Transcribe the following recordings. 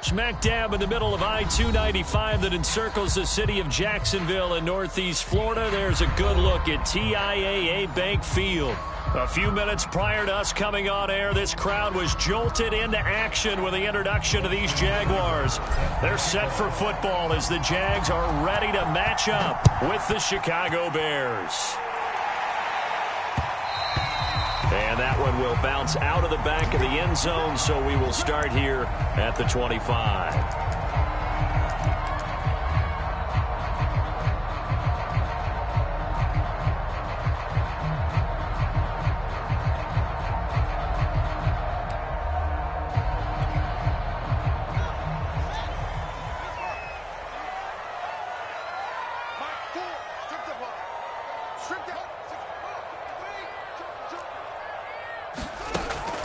Smack dab in the middle of I-295 that encircles the city of Jacksonville in northeast Florida, there's a good look at TIAA Bank Field. A few minutes prior to us coming on air, this crowd was jolted into action with the introduction of these Jaguars. They're set for football as the Jags are ready to match up with the Chicago Bears. And that one will bounce out of the back of the end zone, so we will start here at the 25.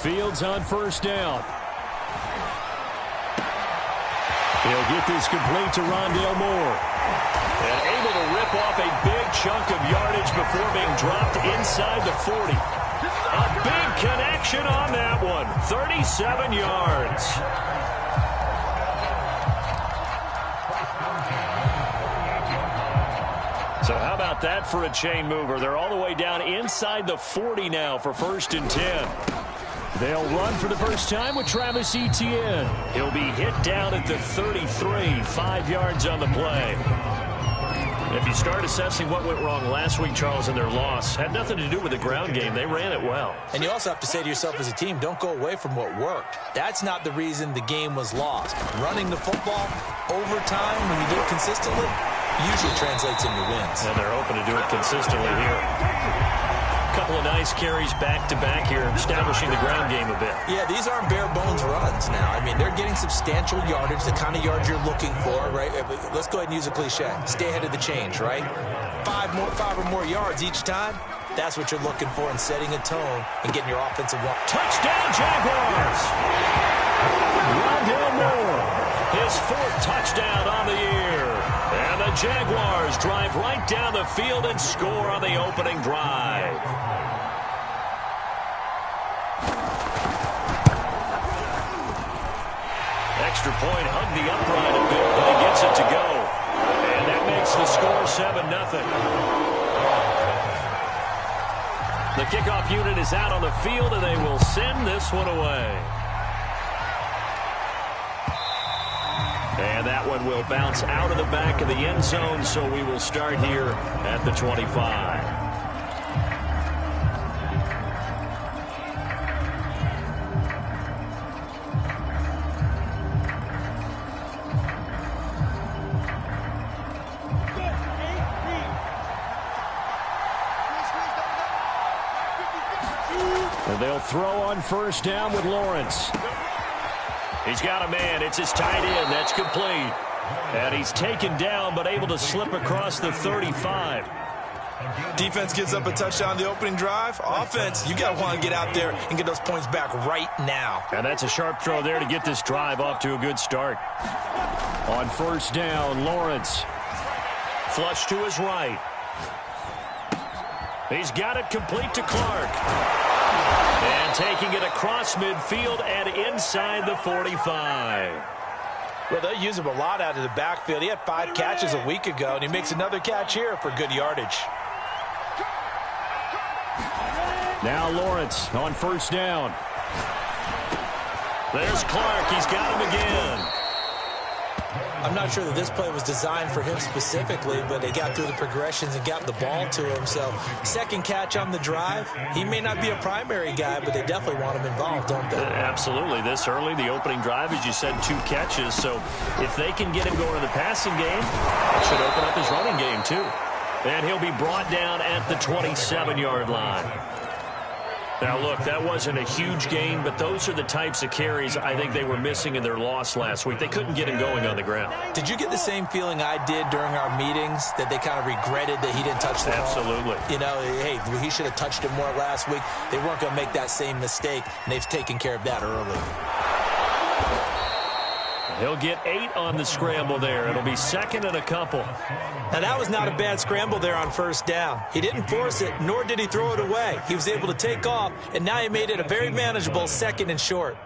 Fields on first down. He'll get this complete to Rondale Moore. And able to rip off a big chunk of yardage before being dropped inside the 40. A big connection on that one. 37 yards. So how about that for a chain mover? They're all the way down inside the 40 now for 1st and 10. They'll run for the first time with Travis Etienne. He'll be hit down at the 33, 5 yards on the play. If you start assessing what went wrong last week, Charles, in their loss, had nothing to do with the ground game. They ran it well. And you also have to say to yourself as a team, don't go away from what worked. That's not the reason the game was lost. Running the football over time, when you do it consistently, usually translates into wins. And they're hoping to do it consistently here. Couple of nice carries back-to-back here, establishing the ground game a bit. Yeah, these aren't bare-bones runs now. I mean, they're getting substantial yardage, the kind of yards you're looking for, right? Let's go ahead and use a cliche. Stay ahead of the change, right? Five or more yards each time. That's what you're looking for in setting a tone and getting your offensive one. Touchdown, Jaguars! Rondale Moore, his 4th touchdown on the year. And the Jaguars drive right down the field and score on the opening drive. Extra point, hugged the upright a bit, but he gets it to go. And that makes the score 7-0. The kickoff unit is out on the field, and they will send this one away. And that one will bounce out of the back of the end zone, so we will start here at the 25. And they'll throw on first down with Lawrence. He's got a man. It's his tight end. That's complete. And he's taken down, but able to slip across the 35. Defense gives up a touchdown the opening drive. Offense, you got to want to get out there and get those points back right now. And that's a sharp throw there to get this drive off to a good start. On first down, Lawrence. Flush to his right. He's got it complete to Clark. And taking it across midfield and inside the 45. Well, they'll use him a lot out of the backfield. He had 5 catches a week ago, and he makes another catch here for good yardage. Now Lawrence on first down. There's Clark. He's got him again. I'm not sure that this play was designed for him specifically, but they got through the progressions and got the ball to him. So, second catch on the drive. He may not be a primary guy, but they definitely want him involved, don't they? Absolutely. This early, the opening drive, as you said, 2 catches. So, if they can get him going in the passing game, it should open up his running game, too. And he'll be brought down at the 27-yard line. Now, look, that wasn't a huge gain, but those are the types of carries I think they were missing in their loss last week. They couldn't get him going on the ground. Did you get the same feeling I did during our meetings, that they kind of regretted that he didn't touch the ball? Absolutely. You know, hey, he should have touched it more last week. They weren't going to make that same mistake, and they've taken care of that early. He'll get 8 on the scramble there. It'll be 2nd and a couple. Now, that was not a bad scramble there on first down. He didn't force it, nor did he throw it away. He was able to take off, and now he made it a very manageable 2nd and short.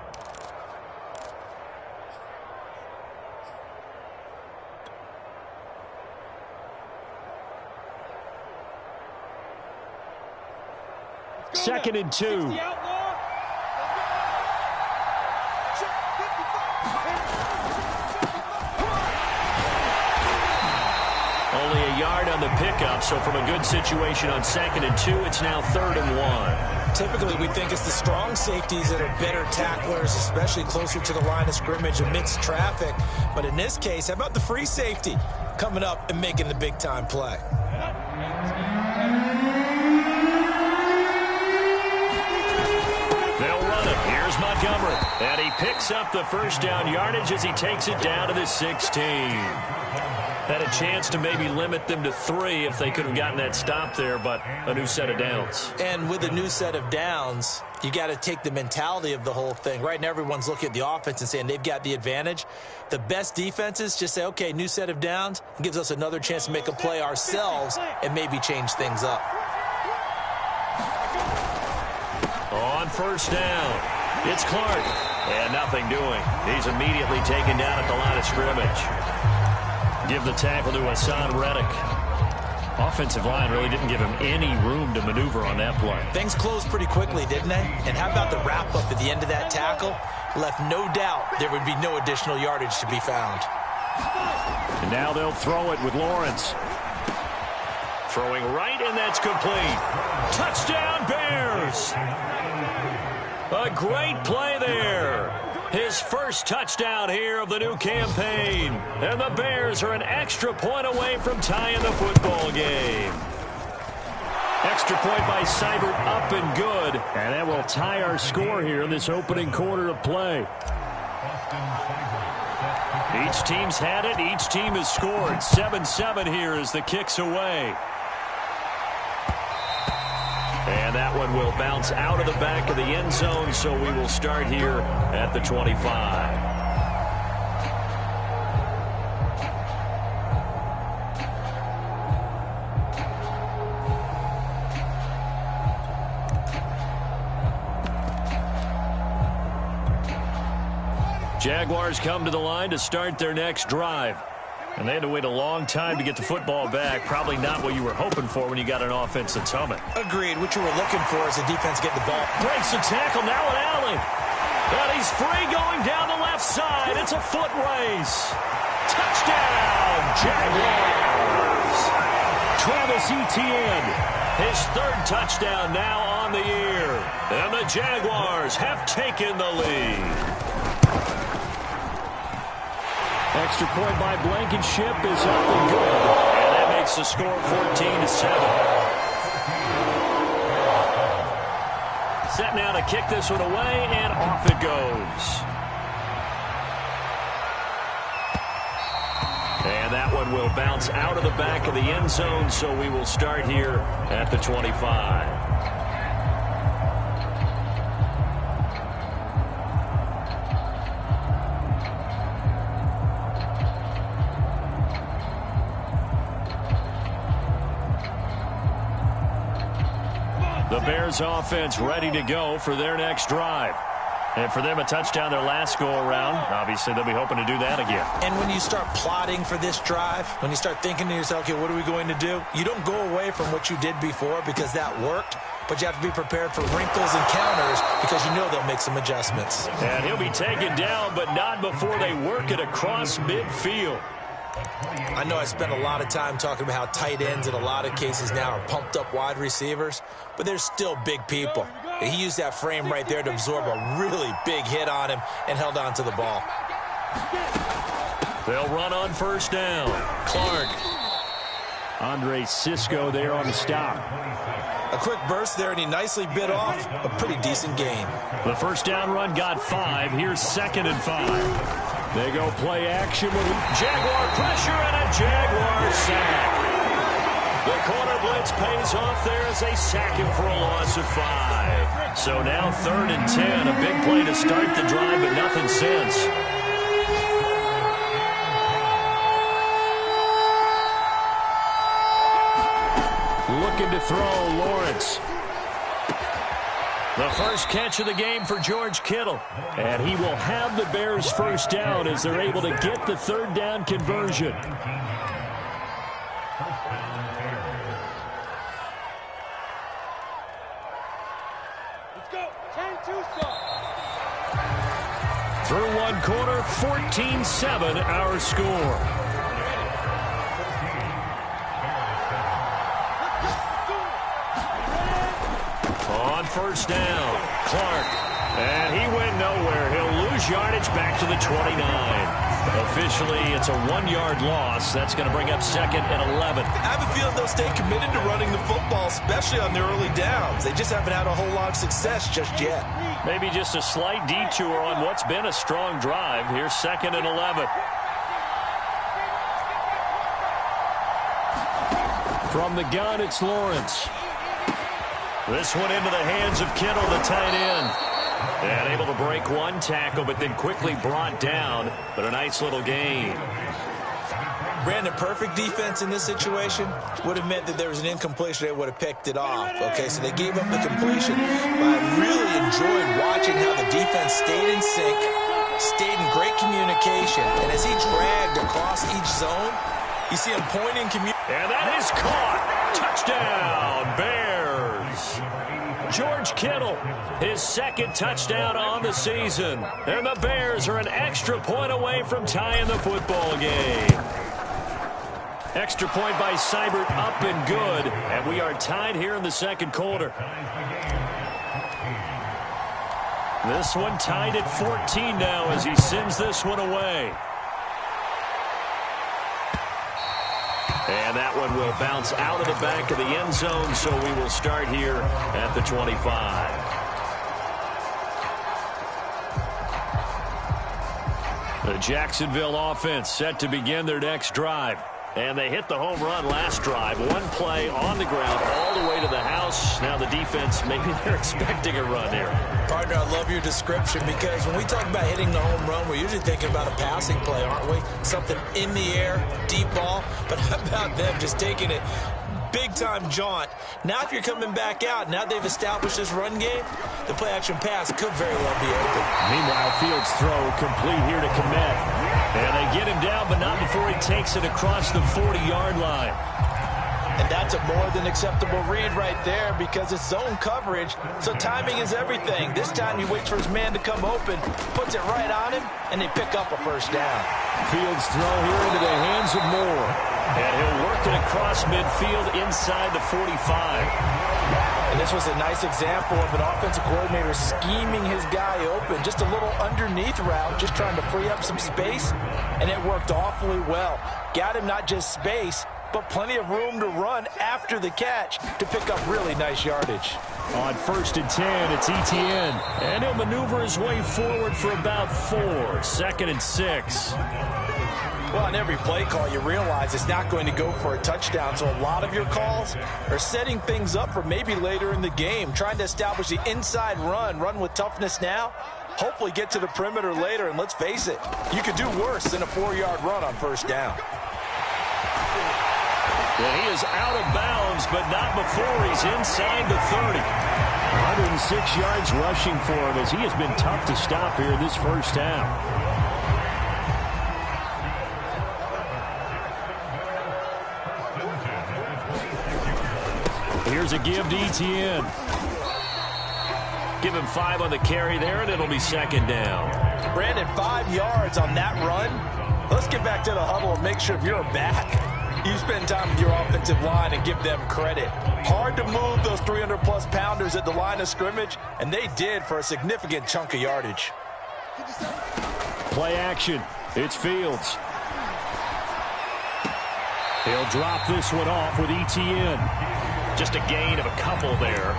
2nd and 2. Only a yard on the pickup, so from a good situation on 2nd and 2, it's now 3rd and 1. Typically, we think it's the strong safeties that are better tacklers, especially closer to the line of scrimmage amidst traffic. But in this case, how about the free safety coming up and making the big-time play? They'll run it. Here's Montgomery. And he picks up the first down yardage as he takes it down to the 16. Had a chance to maybe limit them to 3 if they could have gotten that stop there, but a new set of downs. And with a new set of downs, you got to take the mentality of the whole thing. Right now, everyone's looking at the offense and saying they've got the advantage. The best defenses just say, okay, new set of downs. It gives us another chance to make a play ourselves and maybe change things up. On first down, it's Clark. And nothing doing. He's immediately taken down at the line of scrimmage. Give the tackle to Hassan Reddick. Offensive line really didn't give him any room to maneuver on that play. Things closed pretty quickly, didn't they? And how about the wrap-up at the end of that tackle? Left no doubt there would be no additional yardage to be found. And now they'll throw it with Lawrence. Throwing right, and that's complete. Touchdown, Bears! A great play there. His first touchdown here of the new campaign. And the Bears are an extra point away from tying the football game. Extra point by Seibert, up and good. And that will tie our score here in this opening quarter of play. Each team's had it. Each team has scored. 7-7 here as the kick's away. And that one will bounce out of the back of the end zone, so we will start here at the 25. Jaguars come to the line to start their next drive. And they had to wait a long time to get the football back. Probably not what you were hoping for when you got an offense that's humming. Agreed. What you were looking for is the defense get the ball. Breaks the tackle. Now an alley. And he's free going down the left side. It's a foot race. Touchdown, Jaguars. Travis Etienne, his 3rd touchdown now on the year. And the Jaguars have taken the lead. Extra point by Blankenship is up and good. And that makes the score 14-7. Set now to kick this one away, and off it goes. And that one will bounce out of the back of the end zone, so we will start here at the 25. The Bears offense ready to go for their next drive. And for them, a touchdown their last go-around. Obviously, they'll be hoping to do that again. And when you start plotting for this drive, when you start thinking to yourself, okay, what are we going to do? You don't go away from what you did before because that worked, but you have to be prepared for wrinkles and counters because you know they'll make some adjustments. And he'll be taken down, but not before they work it across midfield. I know I spent a lot of time talking about how tight ends in a lot of cases now are pumped up wide receivers, but they're still big people. He used that frame right there to absorb a really big hit on him and held on to the ball. They'll run on first down. Clark. Andre Cisco there on the stop. A quick burst there, and he nicely bit off a pretty decent gain. The first down run got 5. Here's 2nd and 5. They go play action with Jaguar pressure and a Jaguar sack. The corner blitz pays off there as they sack him for a loss of 5. So now 3rd and 10. A big play to start the drive, but nothing since. Looking to throw, Lawrence. The first catch of the game for George Kittle. And he will have the Bears first down as they're able to get the 3rd down conversion. Through one quarter, 14-7 our score. On first down, Clark. And he went nowhere. He'll lose yardage back to the 29. Officially, it's a 1-yard loss. That's going to bring up 2nd and 11. I have a feeling they'll stay committed to running the football, especially on their early downs. They just haven't had a whole lot of success just yet. Maybe just a slight detour on what's been a strong drive. Here's 2nd and 11. From the gun, it's Lawrence. This one into the hands of Kittle, the tight end. And able to break one tackle, but then quickly brought down. But a nice little gain. Brandon, perfect defense in this situation would have meant that there was an incompletion. They would have picked it off. Okay, so they gave up the completion. But I really enjoyed watching how the defense stayed in sync, stayed in great communication. And as he dragged across each zone, you see him pointing. And that is caught. Touchdown, Bears. George Kittle, his 2nd touchdown on the season. And the Bears are an extra point away from tying the football game. Extra point by Seibert, up and good. And we are tied here in the 2nd quarter. This one tied at 14 now as he sends this one away. And that one will bounce out of the back of the end zone, so we will start here at the 25. The Jacksonville offense set to begin their next drive. And they hit the home run last drive. One play on the ground all the way to the house. Now the defense, maybe they're expecting a run here. Partner, I love your description because when we talk about hitting the home run, we're usually thinking about a passing play, aren't we? Something in the air, deep ball. But how about them just taking it big-time jaunt? Now if you're coming back out, now they've established this run game, the play-action pass could very well be open. Meanwhile, Fields' throw complete here to Kmet. And they get him down, but not before he takes it across the 40-yard line. And that's a more than acceptable read right there because it's zone coverage, so timing is everything. This time he waits for his man to come open, puts it right on him, and they pick up a first down. Fields' throw here into the hands of Moore. And he'll work it across midfield inside the 45. And this was a nice example of an offensive coordinator scheming his guy open. Just a little underneath route, just trying to free up some space, and it worked awfully well. Got him not just space, but plenty of room to run after the catch to pick up really nice yardage. On 1st and 10, it's Etienne. And he'll maneuver his way forward for about 4. 2nd and 6. Well, on every play call, you realize it's not going to go for a touchdown. So a lot of your calls are setting things up for maybe later in the game, trying to establish the inside run with toughness now, hopefully get to the perimeter later. And let's face it, you could do worse than a 4-yard run on first down. Well, he is out of bounds, but not before he's inside the 30. 106 yards rushing for him as he has been tough to stop here this first half. Here's a give to Etienne. Give him 5 on the carry there, and it'll be 2nd down. Brandon, 5 yards on that run. Let's get back to the huddle and make sure if you're back, you spend time with your offensive line and give them credit. Hard to move those 300-plus pounders at the line of scrimmage, and they did for a significant chunk of yardage. Play action. It's Fields. He'll drop this one off with Etienne. Just a gain of a couple there.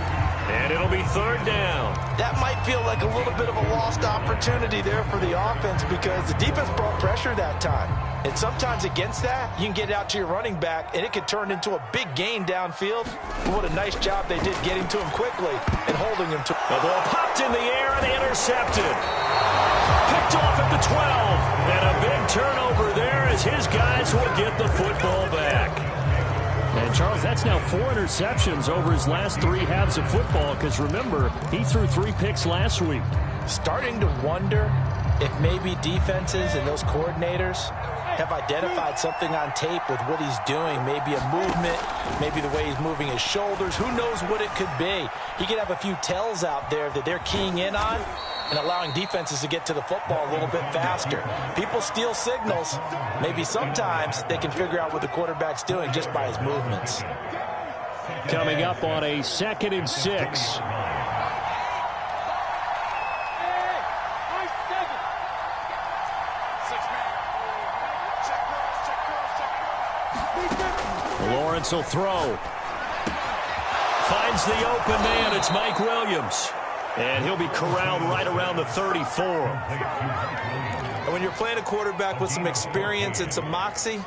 And it'll be 3rd down. That might feel like a little bit of a lost opportunity there for the offense because the defense brought pressure that time. And sometimes against that, you can get out to your running back, and it could turn into a big gain downfield. But what a nice job they did getting to him quickly and holding him to. The ball popped in the air and intercepted. Picked off at the 12. And a big turnover there as his guys will get the football back. And, Charles, that's now 4 interceptions over his last 3 halves of football because, remember, he threw 3 picks last week. Starting to wonder if maybe defenses and those coordinators have identified something on tape with what he's doing. Maybe a movement, maybe the way he's moving his shoulders. Who knows what it could be? He could have a few tells out there that they're keying in on and allowing defenses to get to the football a little bit faster. People steal signals. Maybe sometimes they can figure out what the quarterback's doing just by his movements. Coming up on a 2nd and 6. Lawrence will throw. Finds the open man. It's Mike Williams. And he'll be corralled right around the 34. And when you're playing a quarterback with some experience and some moxie,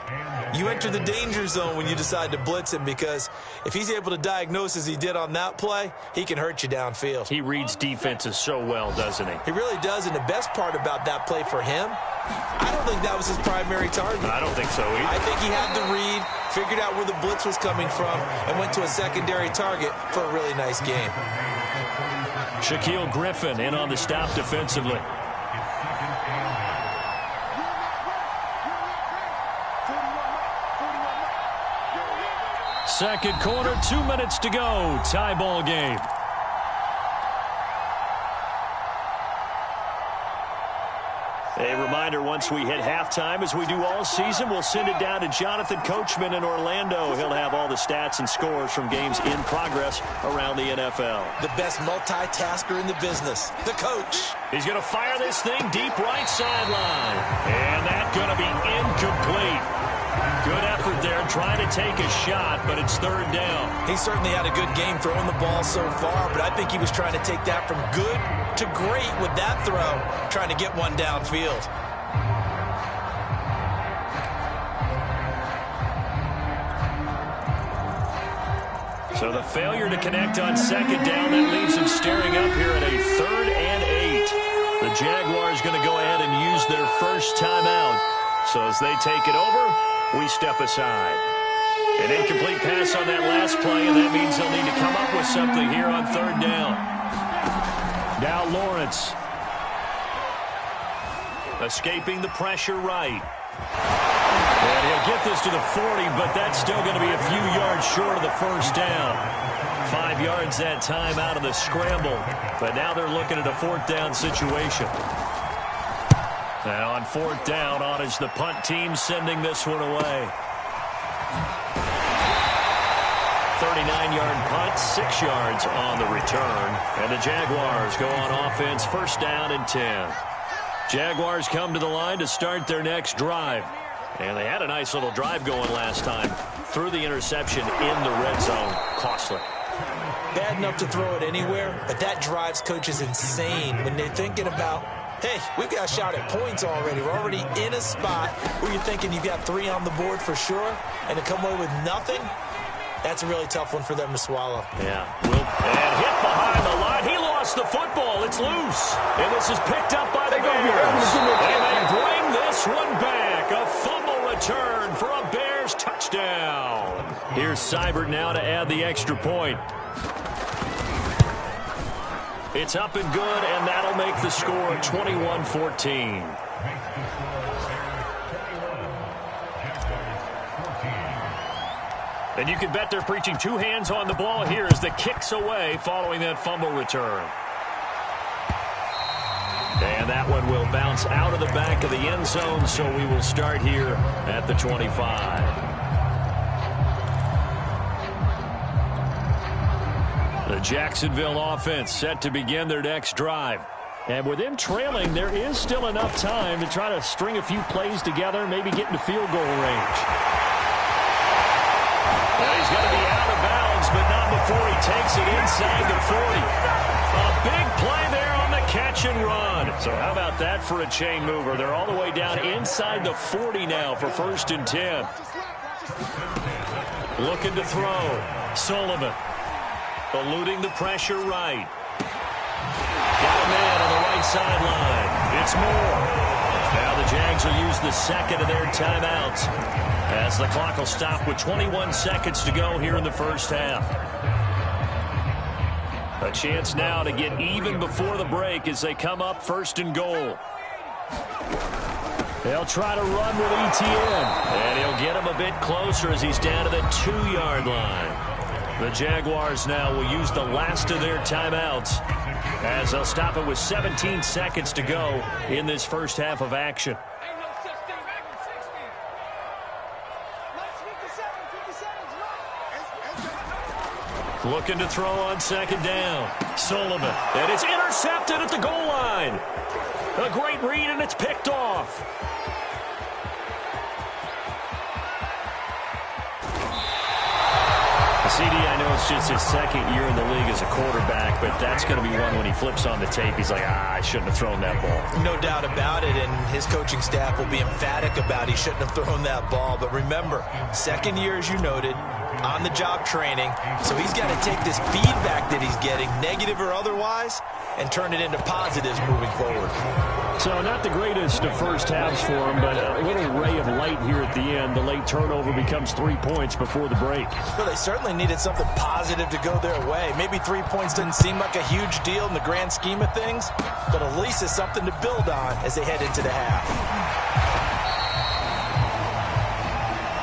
you enter the danger zone when you decide to blitz him, because if he's able to diagnose as he did on that play, he can hurt you downfield. He reads defenses so well, doesn't he? He really does, and the best part about that play for him, I don't think that was his primary target. I don't think so either. I think he had to read, figured out where the blitz was coming from, and went to a secondary target for a really nice game. Shaquille Griffin in on the stop defensively. Second quarter, 2 minutes to go. Tie ball game. A reminder, once we hit halftime, as we do all season, we'll send it down to Jonathan Coachman in Orlando. He'll have all the stats and scores from games in progress around the NFL. The best multitasker in the business, the coach. He's going to fire this thing deep right sideline. And that's going to be incomplete. Good effort there, trying to take a shot, but it's 3rd down. He certainly had a good game throwing the ball so far, but I think he was trying to take that from good to great with that throw, trying to get one downfield. So the failure to connect on 2nd down, that leaves him staring up here at a 3rd and 8. The Jaguars going to go ahead and use their first timeout. So as they take it over, we step aside. An incomplete pass on that last play, and that means they'll need to come up with something here on 3rd down. Now Lawrence. Escaping the pressure right. And he'll get this to the 40, but that's still going to be a few yards short of the first down. 5 yards that time out of the scramble. But now they're looking at a 4th down situation. Now on 4th down, on is the punt team sending this one away. 39-yard punt, 6 yards on the return. And the Jaguars go on offense, 1st down and 10. Jaguars come to the line to start their next drive. And they had a nice little drive going last time. Threw the interception in the red zone. Costly. Bad enough to throw it anywhere, but that drives coaches insane when they're thinking about, hey, we've got a shot at points already. We're already in a spot where you're thinking you've got 3 on the board for sure, and to come away with nothing, that's a really tough one for them to swallow. Yeah. And hit behind the line. He lost the football. It's loose. And this is picked up by the Bears. And they bring this one back. A fumble return for a Bears touchdown. Here's Seibert now to add the extra point. It's up and good, and that'll make the score 21-14. And you can bet they're preaching 2 hands on the ball here as the kick's away following that fumble return. And that one will bounce out of the back of the end zone, so we will start here at the 25. The Jacksonville offense set to begin their next drive. And with them trailing, there is still enough time to try to string a few plays together, maybe get into field goal range. Well, he's going to be out of bounds, but not before he takes it inside the 40. A big play there on the catch and run. So how about that for a chain mover? They're all the way down inside the 40 now for 1st and 10. Looking to throw. Sullivan. Eluding the pressure right. Got a man on the right sideline. It's Moore. Now the Jags will use the 2nd of their timeouts as the clock will stop with 21 seconds to go here in the first half. A chance now to get even before the break as they come up 1st and goal. They'll try to run with Etienne. And he'll get him a bit closer as he's down to the 2-yard line. The Jaguars now will use the last of their timeouts as they'll stop it with 17 seconds to go in this first half of action. Looking to throw on second down. Sullivan. And it's intercepted at the goal line. A great read, and it's picked off. CD, I know it's just his second year in the league as a quarterback, but that's going to be one when he flips on the tape. He's like, I shouldn't have thrown that ball. No doubt about it, and his coaching staff will be emphatic about he shouldn't have thrown that ball. But remember, second year, as you noted, on-the-job training, so he's got to take this feedback that he's getting, negative or otherwise, and turn it into positives moving forward. So not the greatest of first halves for him, but a little ray of light here at the end. The late turnover becomes 3 points before the break. Well, they certainly needed something positive to go their way. Maybe 3 points doesn't seem like a huge deal in the grand scheme of things, but at least it's something to build on as they head into the half.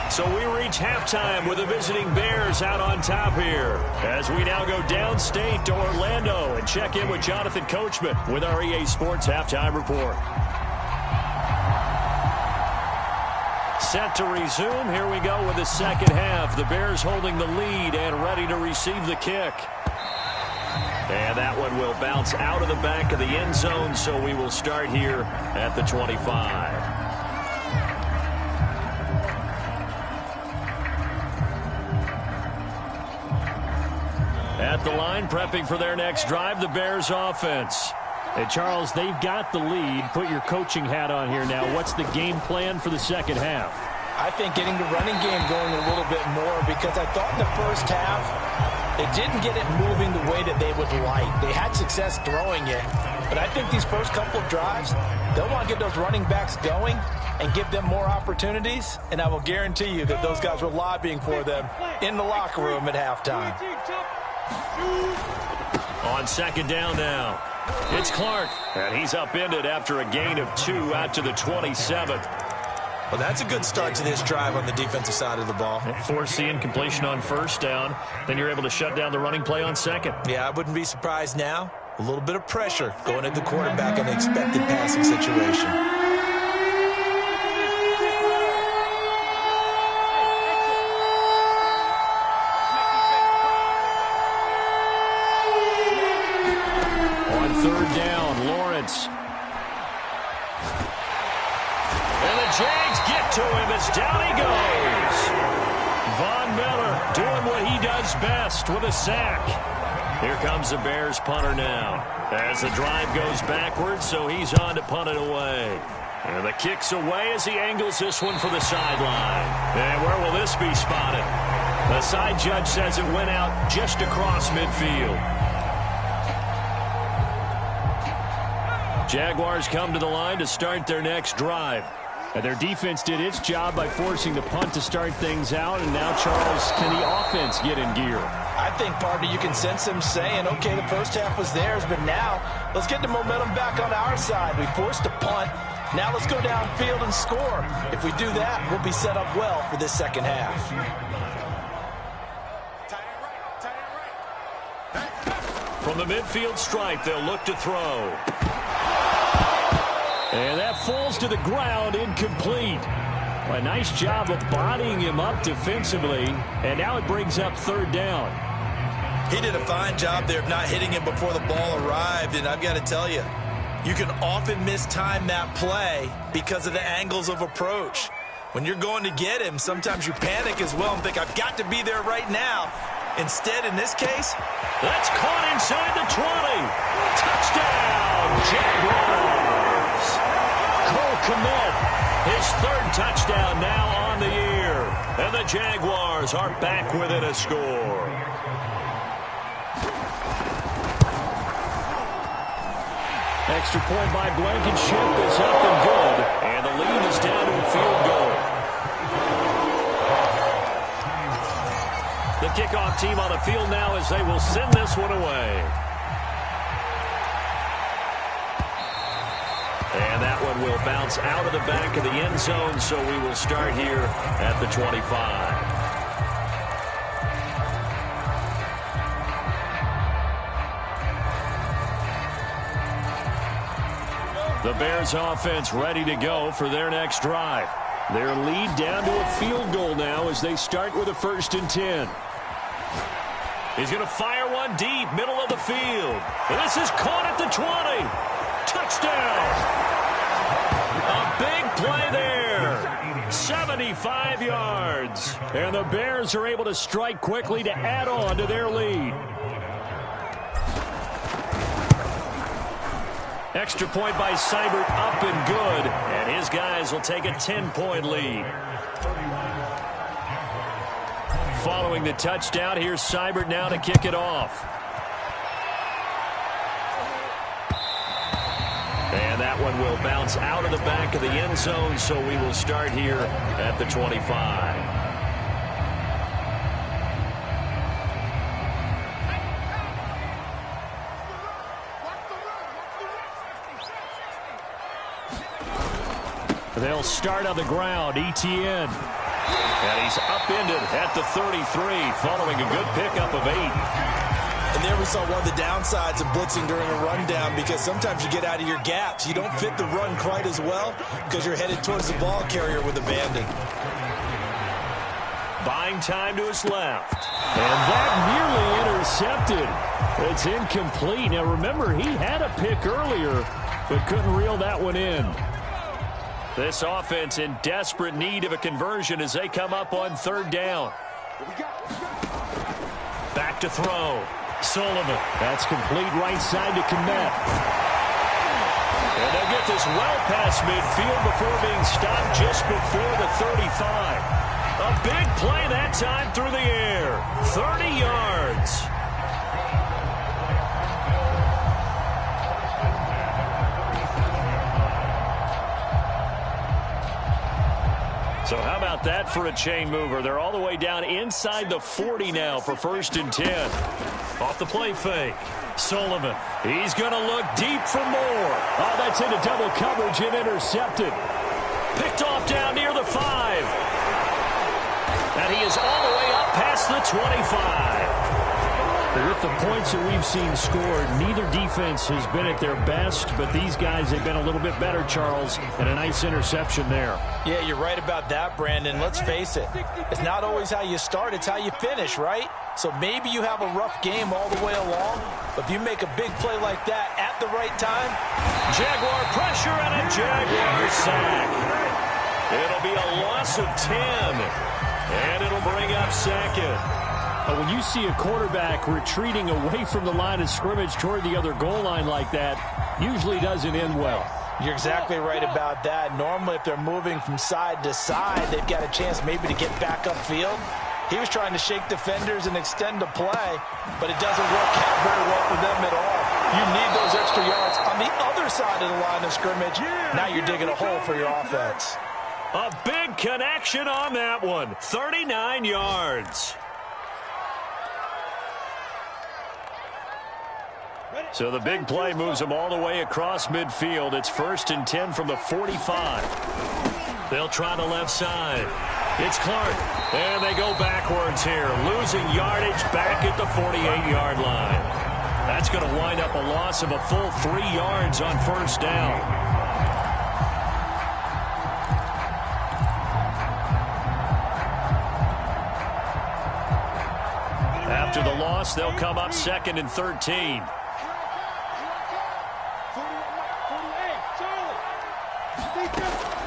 So we reach halftime with the visiting Bears out on top here as we now go downstate to Orlando and check in with Jonathan Coachman with our EA Sports Halftime Report. Set to resume. Here we go with the second half. The Bears holding the lead and ready to receive the kick. And that one will bounce out of the back of the end zone, so we will start here at the 25. At the line, prepping for their next drive, the Bears offense. Hey, Charles, they've got the lead. Put your coaching hat on here now. What's the game plan for the second half? I think getting the running game going a little bit more, because I thought in the first half they didn't get it moving the way that they would like. They had success throwing it, but I think these first couple of drives, they'll want to get those running backs going and give them more opportunities, and I will guarantee you that those guys were lobbying for them in the locker room at halftime. On second down now, it's Clark, and he's upended after a gain of 2 out to the 27. Well, that's a good start to this drive on the defensive side of the ball. Force the incompletion on first down, then you're able to shut down the running play on second. Yeah, I wouldn't be surprised now. A little bit of pressure going at the quarterback in an expected passing situation. Third down, Lawrence. And the Jags get to him as down he goes. Von Miller doing what he does best with a sack. Here comes the Bears punter now as the drive goes backwards, so he's on to punt it away. And the kick's away as he angles this one for the sideline. And where will this be spotted? The side judge says it went out just across midfield. Jaguars come to the line to start their next drive. And their defense did its job by forcing the punt to start things out. And now, Charles, can the offense get in gear? I think, partner, you can sense them saying, okay, the first half was theirs, but now let's get the momentum back on our side. We forced a punt. Now let's go downfield and score. If we do that, we'll be set up well for this second half. From the midfield stripe, they'll look to throw. And that falls to the ground, incomplete. A nice job of bodying him up defensively, and now it brings up third down. He did a fine job there of not hitting him before the ball arrived, and I've got to tell you, you can often mistime that play because of the angles of approach. When you're going to get him, sometimes you panic as well and think, I've got to be there right now. Instead, in this case, that's caught inside the 20. Touchdown, Jaguars. Cole Kmet, his third touchdown now on the year. And the Jaguars are back within a score. Extra point by Blankenship is up and good. And the lead is down to a field goal. The kickoff team on the field now as they will send this one away. And that one will bounce out of the back of the end zone, so we will start here at the 25. The Bears offense ready to go for their next drive. Their lead down to a field goal now as they start with a 1st and 10. He's going to fire one deep, middle of the field. And this is caught at the 20. Touchdown. A big play there. 75 yards. And the Bears are able to strike quickly to add on to their lead. Extra point by Seibert, up and good. And his guys will take a 10-point lead. Following the touchdown, here's Seibert now to kick it off. And that one will bounce out of the back of the end zone, so we will start here at the 25. They'll start on the ground. Etienne. And he's upended at the 33 following a good pickup of 8. And there we saw one of the downsides of blitzing during a rundown, because sometimes you get out of your gaps. You don't fit the run quite as well because you're headed towards the ball carrier with abandon. Buying time to his left. And that nearly intercepted. It's incomplete. Now remember, he had a pick earlier, but couldn't reel that one in. This offense in desperate need of a conversion as they come up on 3rd down. Back to throw. Sullivan. That's complete right side to Kmet. And they'll get this well past midfield before being stopped just before the 35. A big play that time through the air. 30 yards. So how about that for a chain mover? They're all the way down inside the 40 now for 1st and 10. Off the play fake. Sullivan. He's going to look deep for more. Oh, that's into double coverage and intercepted. Picked off down near the 5. And he is all the way up past the 25. With the points that we've seen scored, neither defense has been at their best, but these guys have been a little bit better, Charles, and a nice interception there. Yeah, you're right about that, Brandon. Let's face it. It's not always how you start, it's how you finish, right? So maybe you have a rough game all the way along, but if you make a big play like that at the right time. Jaguar pressure and a Jaguar sack. It'll be a loss of 10, and it'll bring up 2nd. But when you see a quarterback retreating away from the line of scrimmage toward the other goal line like that, usually doesn't end well. You're exactly right about that. Normally, if they're moving from side to side, they've got a chance maybe to get back upfield. He was trying to shake defenders and extend the play, but it doesn't work out very well for them at all. You need those extra yards on the other side of the line of scrimmage. Now you're digging a hole for your offense. A big connection on that one. 39 yards. So the big play moves them all the way across midfield. It's 1st and 10 from the 45. They'll try the left side. It's Clark. And they go backwards here. Losing yardage back at the 48-yard line. That's going to wind up a loss of a full 3 yards on 1st down. After the loss, they'll come up 2nd and 13.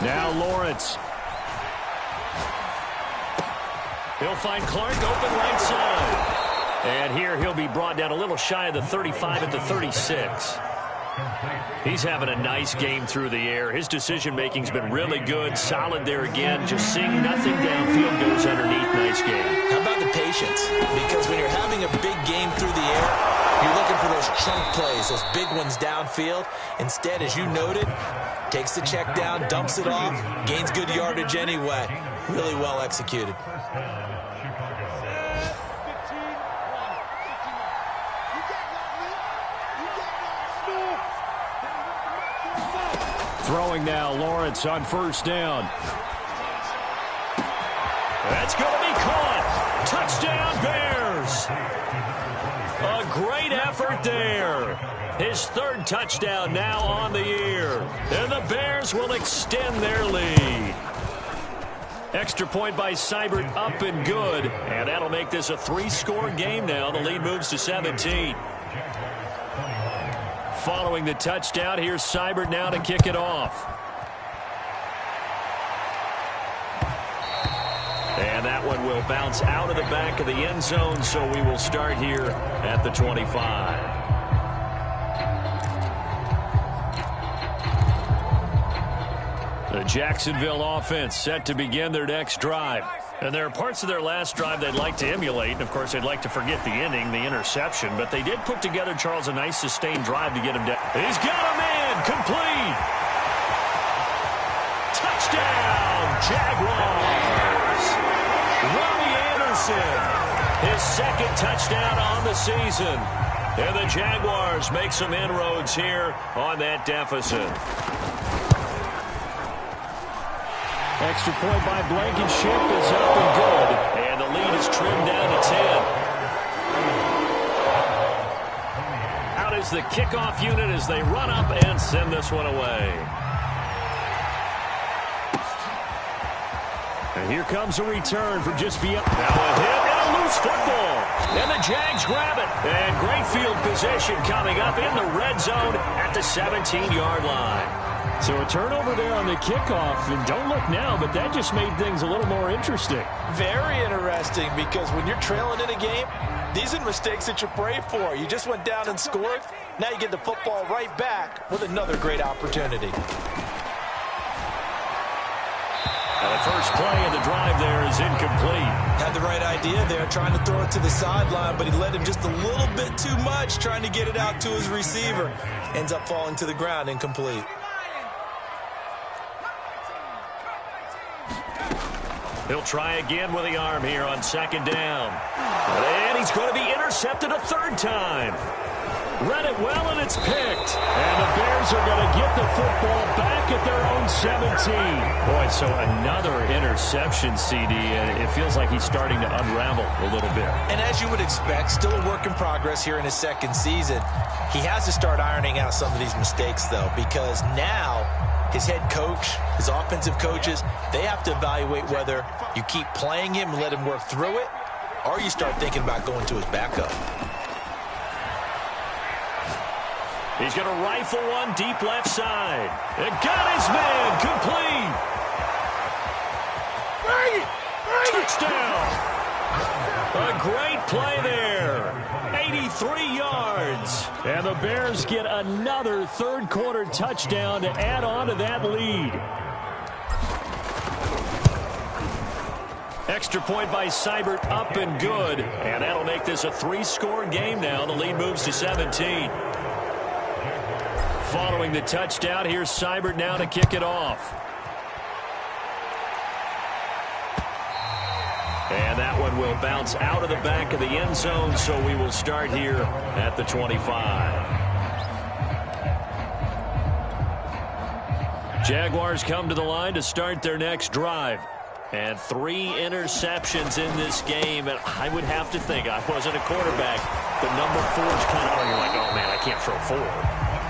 Now Lawrence. He'll find Clark open right side. And here he'll be brought down a little shy of the 35 at the 36. He's having a nice game through the air. His decision-making's been really good. Solid there again. Just seeing nothing downfield goes underneath. Nice game. How about the patience? Because when you're having a big game through the air, you're looking for those chunk plays, those big ones downfield. Instead, as you noted, takes the check down, dumps it off, gains good yardage anyway. Really well executed. Throwing now, Lawrence on first down. That's going to be caught. Touchdown, Bears. A great effort there. His third touchdown now on the year. And the Bears will extend their lead. Extra point by Seibert, up and good. And that'll make this a 3-score game now. The lead moves to 17. Following the touchdown, here's Seibert now to kick it off. And that one will bounce out of the back of the end zone, so we will start here at the 25. The Jacksonville offense set to begin their next drive. And there are parts of their last drive they'd like to emulate. And, of course, they'd like to forget the ending, the interception. But they did put together, Charles, a nice sustained drive to get him down. He's got him in. Complete. Touchdown, Jaguars. Robbie Anderson, his second touchdown on the season. And the Jaguars make some inroads here on that deficit. Extra point by Blankenship is up and good. And the lead is trimmed down to 10. Out is the kickoff unit as they run up and send this one away. And here comes a return from just beyond. Now a hit and a loose football. And the Jags grab it. And great field position coming up in the red zone at the 17-yard line. So a turnover there on the kickoff, and don't look now, but that just made things a little more interesting. Very interesting, because when you're trailing in a game, these are mistakes that you pray for. You just went down and scored. Now you get the football right back with another great opportunity. Now the first play of the drive there is incomplete. Had the right idea there, trying to throw it to the sideline, but he led him just a little bit too much, trying to get it out to his receiver. Ends up falling to the ground, incomplete. He'll try again with the arm here on second down. And he's going to be intercepted a third time. Read it well, and it's picked. And the Bears are going to get the football back at their own 17. Boy, so another interception, CD. It feels like he's starting to unravel a little bit. And as you would expect, still a work in progress here in his second season. He has to start ironing out some of these mistakes, though, because now his head coach, his offensive coaches, they have to evaluate whether you keep playing him and let him work through it, or you start thinking about going to his backup. He's going to rifle one deep left side. And got his man complete. Touchdown. A great play there. 83 yards. And the Bears get another third-quarter touchdown to add on to that lead. Extra point by Seibert, up and good. And that'll make this a 3-score game now. The lead moves to 17. Following the touchdown, here's Seibert now to kick it off. And that one will bounce out of the back of the end zone, so we will start here at the 25. Jaguars come to the line to start their next drive. And 3 interceptions in this game, and I would have to think, I wasn't a quarterback, but number 4 is kind of, you're like, oh man, I can't throw 4.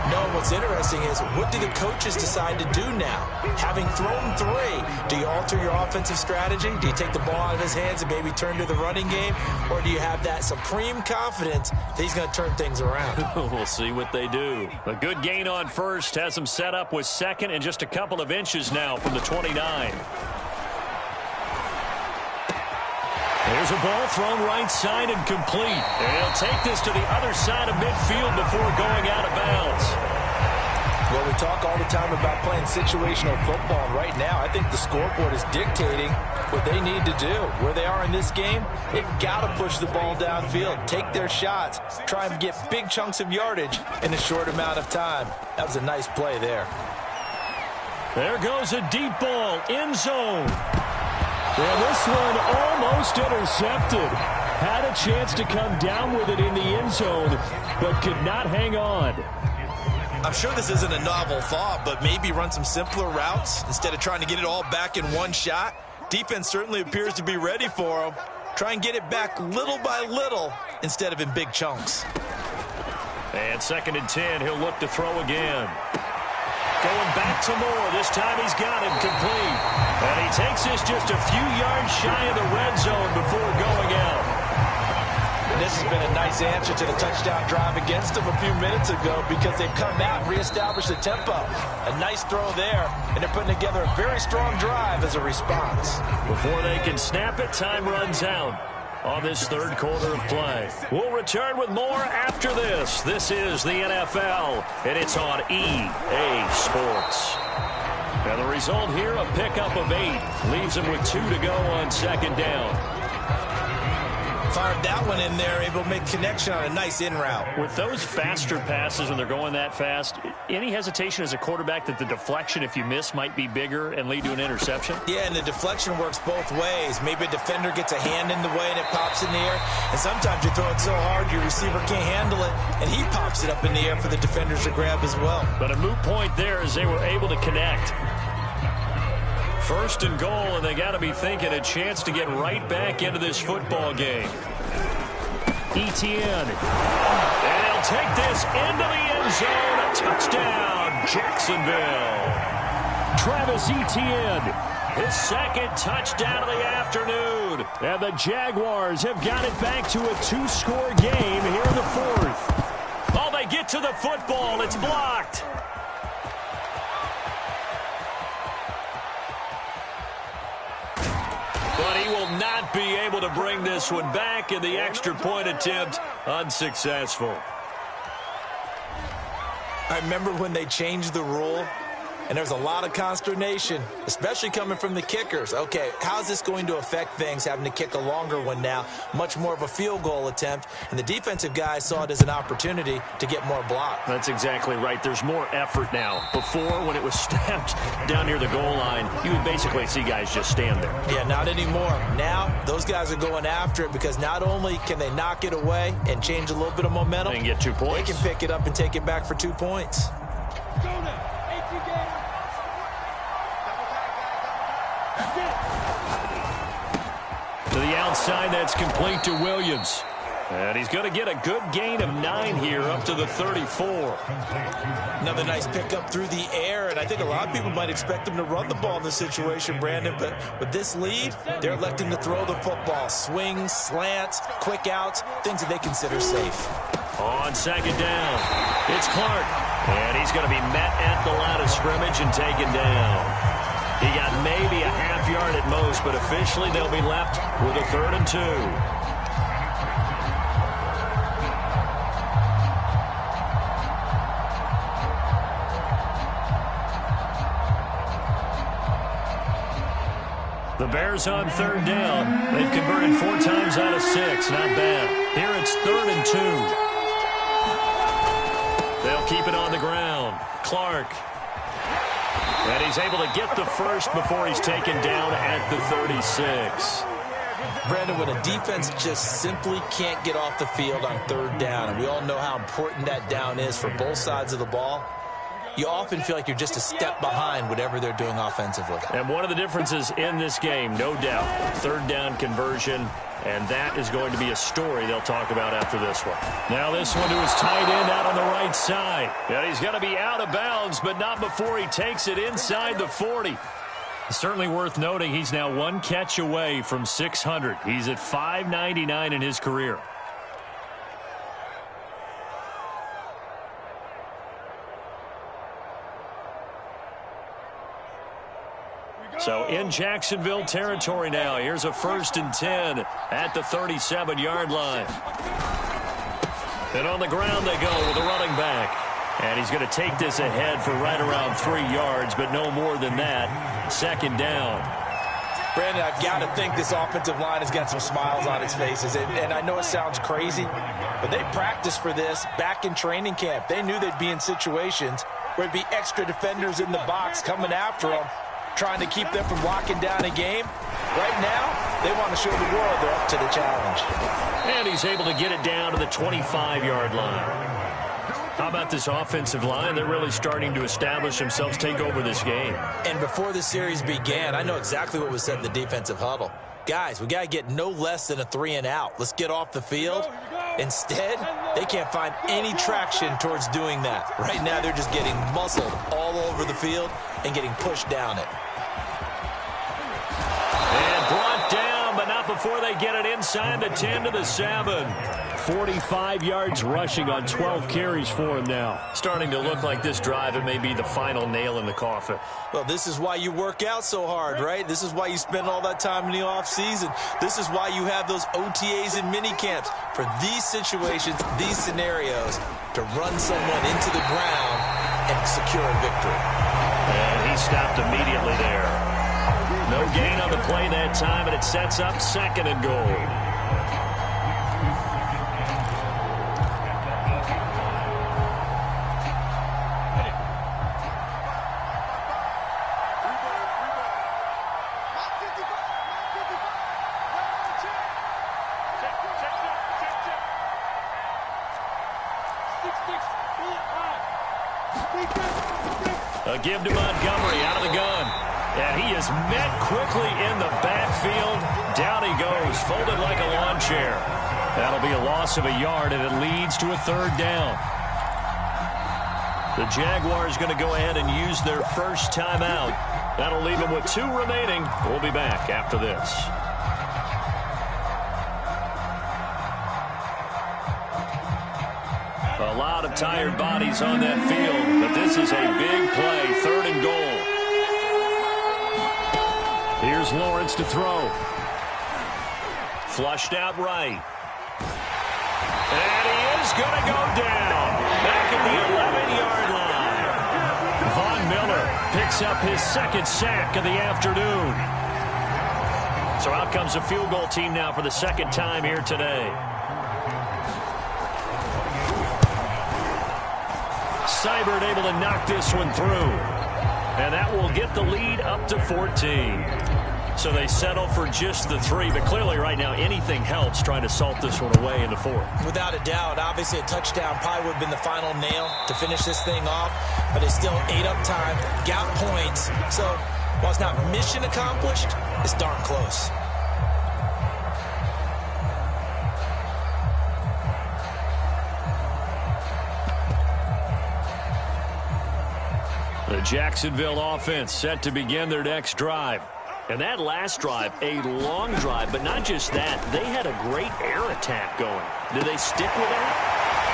No, what's interesting is, what do the coaches decide to do now? Having thrown 3, do you alter your offensive strategy? Do you take the ball out of his hands and maybe turn to the running game? Or do you have that supreme confidence that he's going to turn things around? We'll see what they do. A good gain on first has them set up with second and just a couple of inches now from the 29. There's a ball thrown right side and complete. And he'll take this to the other side of midfield before going out of bounds. Well, we talk all the time about playing situational football. And right now, I think the scoreboard is dictating what they need to do. Where they are in this game, they've got to push the ball downfield, take their shots, try and get big chunks of yardage in a short amount of time. That was a nice play there. There goes a deep ball, end zone. And this one almost intercepted. Had a chance to come down with it in the end zone, but could not hang on. I'm sure this isn't a novel thought, but maybe run some simpler routes instead of trying to get it all back in one shot. Defense certainly appears to be ready for him. Try and get it back little by little instead of in big chunks. And 2nd and 10, he'll look to throw again. Going back to Moore. This time he's got him complete. And he takes this just a few yards shy of the red zone before going out. And this has been a nice answer to the touchdown drive against them a few minutes ago because they've come out and reestablished the tempo. A nice throw there, and they're putting together a very strong drive as a response. Before they can snap it, time runs out on this 3rd quarter of play. We'll return with more after this. This is the NFL, and it's on EA Sports. And the result here, a pickup of 8. Leaves them with 2 to go on 2nd down. Fired that one in there, able to make connection on a nice in route. With those faster passes when they're going that fast, any hesitation as a quarterback that the deflection, if you miss, might be bigger and lead to an interception? Yeah, and the deflection works both ways. Maybe a defender gets a hand in the way and it pops in the air. And sometimes you throw it so hard your receiver can't handle it, and he pops it up in the air for the defenders to grab as well. But a moot point there as they were able to connect. 1st and goal, and they got to be thinking a chance to get right back into this football game. Etienne. And he'll take this into the end zone. A touchdown, Jacksonville. Travis Etienne, his 2nd touchdown of the afternoon. And the Jaguars have got it back to a 2-score game here in the 4th. Oh, they get to the football. It's blocked. But he will not be able to bring this one back, and the extra point attempt unsuccessful. I remember when they changed the rule, and there was a lot of consternation, especially coming from the kickers. Okay, how's this going to affect things, having to kick a longer one now, much more of a field goal attempt, and the defensive guys saw it as an opportunity to get more block. That's exactly right. There's more effort now. Before, when it was snapped down near the goal line, you would basically see guys just stand there. Yeah, not anymore. Now, those guys are going after it because not only can they knock it away and change a little bit of momentum, and get 2 points. They can pick it up and take it back for 2 points. To the outside, that's complete to Williams. And he's going to get a good gain of 9 here up to the 34. Another nice pickup through the air, and I think a lot of people might expect him to run the ball in this situation, Brandon, but with this lead, they're electing to throw the football. Swings, slants, quick outs, things that they consider safe. On 2nd down, it's Clark. And he's going to be met at the line of scrimmage and taken down. He got maybe a half yard at most, but officially they'll be left with a 3rd and 2. The Bears on 3rd down. They've converted 4 times out of 6. Not bad. Here it's 3rd and 2. They'll keep it on the ground. Clark. And he's able to get the first before he's taken down at the 36. Brandon, when a defense just simply can't get off the field on 3rd down, and we all know how important that down is for both sides of the ball, you often feel like you're just a step behind whatever they're doing offensively. And one of the differences in this game, no doubt, 3rd down conversion, and that is going to be a story they'll talk about after this one. Now this one to his tight end out on the right side. And he's going to be out of bounds, but not before he takes it inside the 40. Certainly worth noting he's now 1 catch away from 600. He's at 599 in his career. So in Jacksonville territory now. Here's a 1st and 10 at the 37-yard line. And on the ground they go with a running back. And he's going to take this ahead for right around 3 yards, but no more than that. 2nd down. Brandon, I've got to think this offensive line has got some smiles on its faces. And I know it sounds crazy, but they practiced for this back in training camp. They knew they'd be in situations where there'd be extra defenders in the box coming after them, trying to keep them from locking down a game. Right now, they want to show the world they're up to the challenge. And he's able to get it down to the 25-yard line. How about this offensive line? They're really starting to establish themselves, take over this game. And before the series began, I know exactly what was said in the defensive huddle. Guys, we got to get no less than a 3-and-out. Let's get off the field. Instead, they can't find any traction towards doing that. Right now, they're just getting muscled all over the field and getting pushed down it. And brought down, but not before they get it inside the 10 to the 7. 45 yards rushing on 12 carries for him now. Starting to look like this drive, it may be the final nail in the coffin. Well, this is why you work out so hard, right? This is why you spend all that time in the offseason. This is why you have those OTAs and mini camps for these situations, these scenarios, to run someone into the ground and secure a victory. And he stopped immediately there. No gain on the play that time, and it sets up 2nd and goal. A give to Montgomery out of the gun. And he is met quickly in the backfield. Down he goes, folded like a lawn chair. That'll be a loss of a yard, and it leads to a 3rd down. The Jaguars going to go ahead and use their first timeout. That'll leave them with 2 remaining. We'll be back after this. A lot of tired bodies on that field, but this is a big play, 3rd and goal. Here's Lawrence to throw. Flushed out right. And he is going to go down. Back at the 11-yard line. Von Miller picks up his 2nd sack of the afternoon. So out comes a field goal team now for the 2nd time here today. Seibert able to knock this one through. And that will get the lead up to 14. So they settle for just the 3. But clearly right now anything helps trying to salt this one away in the 4th. Without a doubt, obviously a touchdown probably would have been the final nail to finish this thing off. But it's still ate up time, got points. So while it's not mission accomplished, it's darn close. The Jacksonville offense set to begin their next drive. And that last drive, a long drive, but not just that. They had a great air attack going. Do they stick with that?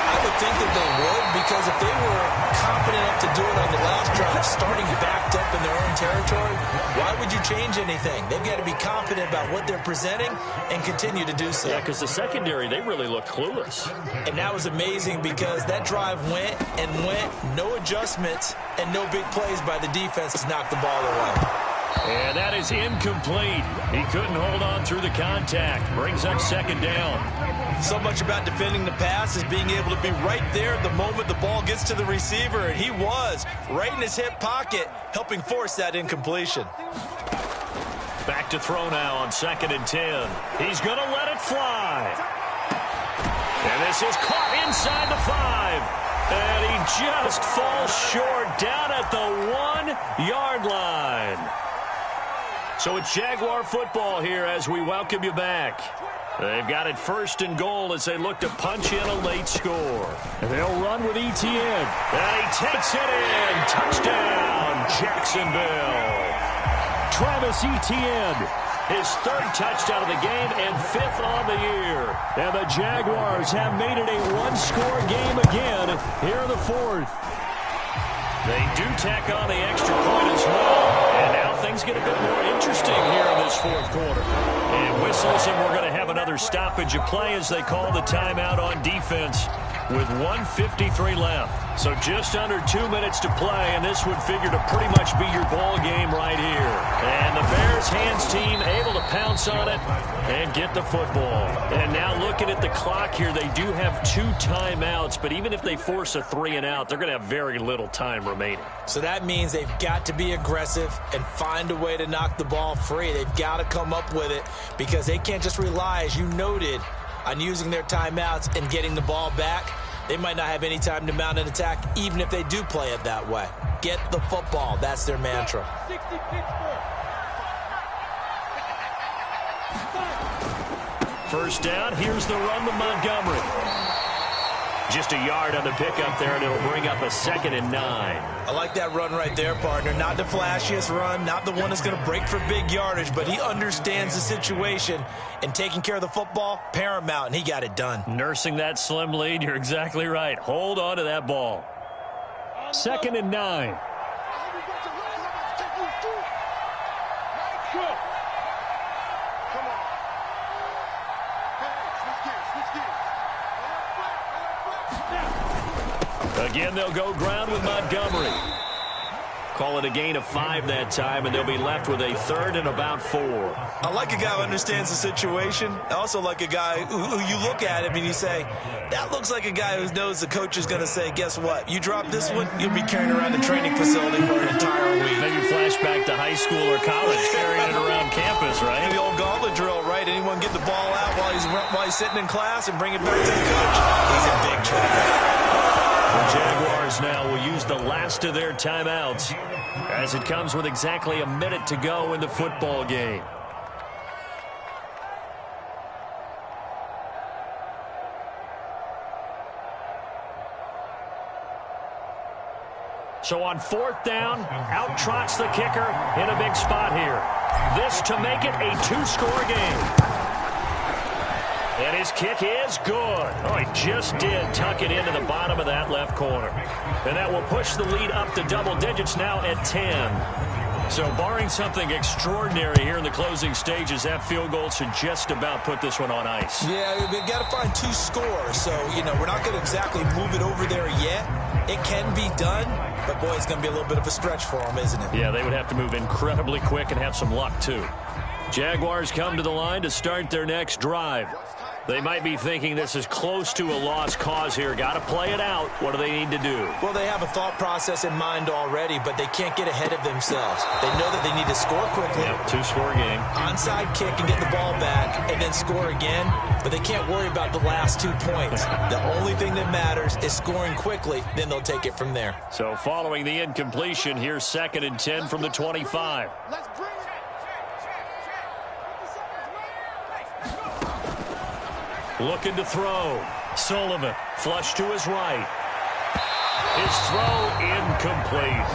I would think that they would, because if they were confident enough to do it on the last drive, starting backed up in their own territory, why would you change anything? They've got to be confident about what they're presenting and continue to do so. Yeah, because the secondary, they really looked clueless. And that was amazing because that drive went and went, no adjustments, and no big plays by the defense to knock the ball away. And that is incomplete. He couldn't hold on through the contact. Brings up 2nd down. So much about defending the pass is being able to be right there the moment the ball gets to the receiver, and he was right in his hip pocket, helping force that incompletion. Back to throw now on 2nd and 10. He's going to let it fly. And this is caught inside the 5. And he just falls short down at the 1-yard line. So it's Jaguar football here as we welcome you back. They've got it 1st and goal as they look to punch in a late score. And they'll run with ETN. And he takes it in. Touchdown, Jacksonville. Travis Etienne. His 3rd touchdown of the game and 5th on the year. And the Jaguars have made it a 1-score game again here in the 4th. They do tack on the extra point as well. And now things get a bit more interesting here in this 4th quarter. And whistles, and we're going to have another stoppage of play as they call the timeout on defense with 1:53 left. So just under 2 minutes to play, and this would figure to pretty much be your ball game right here. And the Bears hands team able to pounce on it and get the football. And now looking at the clock here, they do have 2 timeouts, but even if they force a 3-and-out, they're going to have very little time remaining. So that means they've got to be aggressive and find a way to knock the ball free. They've got to come up with it because they can't just rely, as you noted, on using their timeouts and getting the ball back. They might not have any time to mount an attack, even if they do play it that way. Get the football. That's their mantra. First down, here's the run to Montgomery. Just a yard on the pickup there, and it'll bring up a 2nd and 9. I like that run right there, partner. Not the flashiest run, not the one that's going to break for big yardage, but he understands the situation, and taking care of the football, paramount, and he got it done. Nursing that slim lead, you're exactly right. Hold on to that ball. 2nd and 9. Again, they'll go ground with Montgomery. Call it a gain of 5 that time, and they'll be left with a 3rd and about 4. I like a guy who understands the situation. I also like a guy who you look at him and you say, that looks like a guy who knows the coach is going to say, guess what? You drop this one, you'll be carrying around the training facility for an entire week. Maybe flashback to high school or college, carrying it around campus, right? The old gauntlet drill, right? Anyone get the ball out while he's sitting in class and bring it back to the coach? He's in big trouble. The Jaguars now will use the last of their timeouts as it comes with exactly a minute to go in the football game. So on 4th down, out trots the kicker in a big spot here. This to make it a 2-score game. And his kick is good. Oh, he just did tuck it into the bottom of that left corner. And that will push the lead up to double digits now at 10. So barring something extraordinary here in the closing stages, that field goal should just about put this one on ice. Yeah, we've got to find 2 scores. So, we're not going to exactly move it over there yet. It can be done, but, boy, it's going to be a little bit of a stretch for them, isn't it? Yeah, they would have to move incredibly quick and have some luck, too. Jaguars come to the line to start their next drive. They might be thinking this is close to a lost cause here. Got to play it out. What do they need to do? Well, they have a thought process in mind already, but they can't get ahead of themselves. They know that they need to score quickly. Yep, 2-score game. Onside kick and get the ball back and then score again, but they can't worry about the last 2 points. The only thing that matters is scoring quickly, then they'll take it from there. So following the incompletion, here's 2nd and 10 from the 25. Looking to throw. Sullivan, flush to his right. His throw incomplete.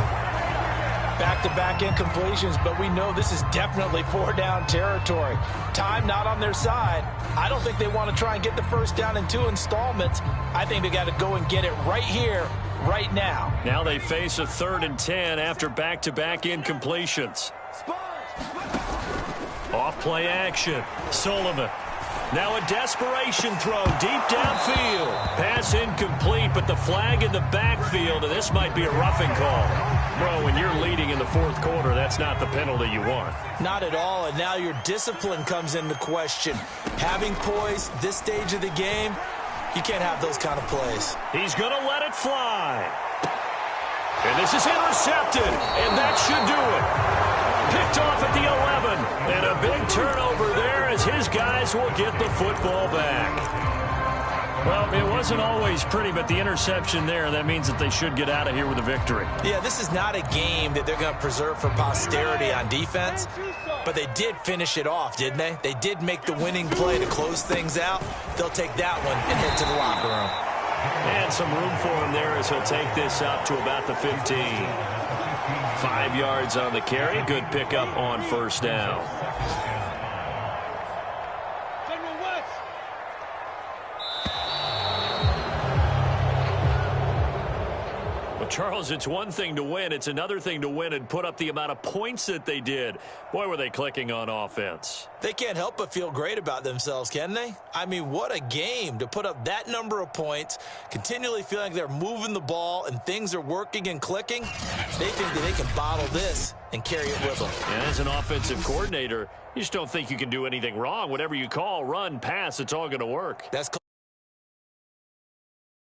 Back-to-back incompletions, but we know this is definitely 4-down territory. Time not on their side. I don't think they want to try and get the first down in 2 installments. I think they got to go and get it right here, right now. Now they face a 3rd and 10 after back-to-back incompletions. Off play action. Sullivan. Now a desperation throw deep downfield. Pass incomplete, but the flag in the backfield, and this might be a roughing call. Bro, when you're leading in the 4th quarter, that's not the penalty you want. Not at all, and now your discipline comes into question. Having poise this stage of the game, you can't have those kind of plays. He's going to let it fly. And this is intercepted, and that should do it. Picked off at the 11, and a big turnover there as his guys will get the football back. Well, it wasn't always pretty, but the interception there, that means that they should get out of here with a victory. Yeah, this is not a game that they're going to preserve for posterity on defense, but they did finish it off, didn't they? They did make the winning play to close things out. They'll take that one and head to the locker room. And some room for him there as he'll take this out to about the 15. 5 yards on the carry. Good pickup on 1st down. Well, Charles, it's one thing to win. It's another thing to win and put up the amount of points that they did. Boy, were they clicking on offense. They can't help but feel great about themselves, can they? I mean, what a game to put up that number of points, continually feeling like they're moving the ball and things are working and clicking. They think that they can bottle this and carry it with them. And as an offensive coordinator, you just don't think you can do anything wrong. Whatever you call, run, pass, it's all going to work. That's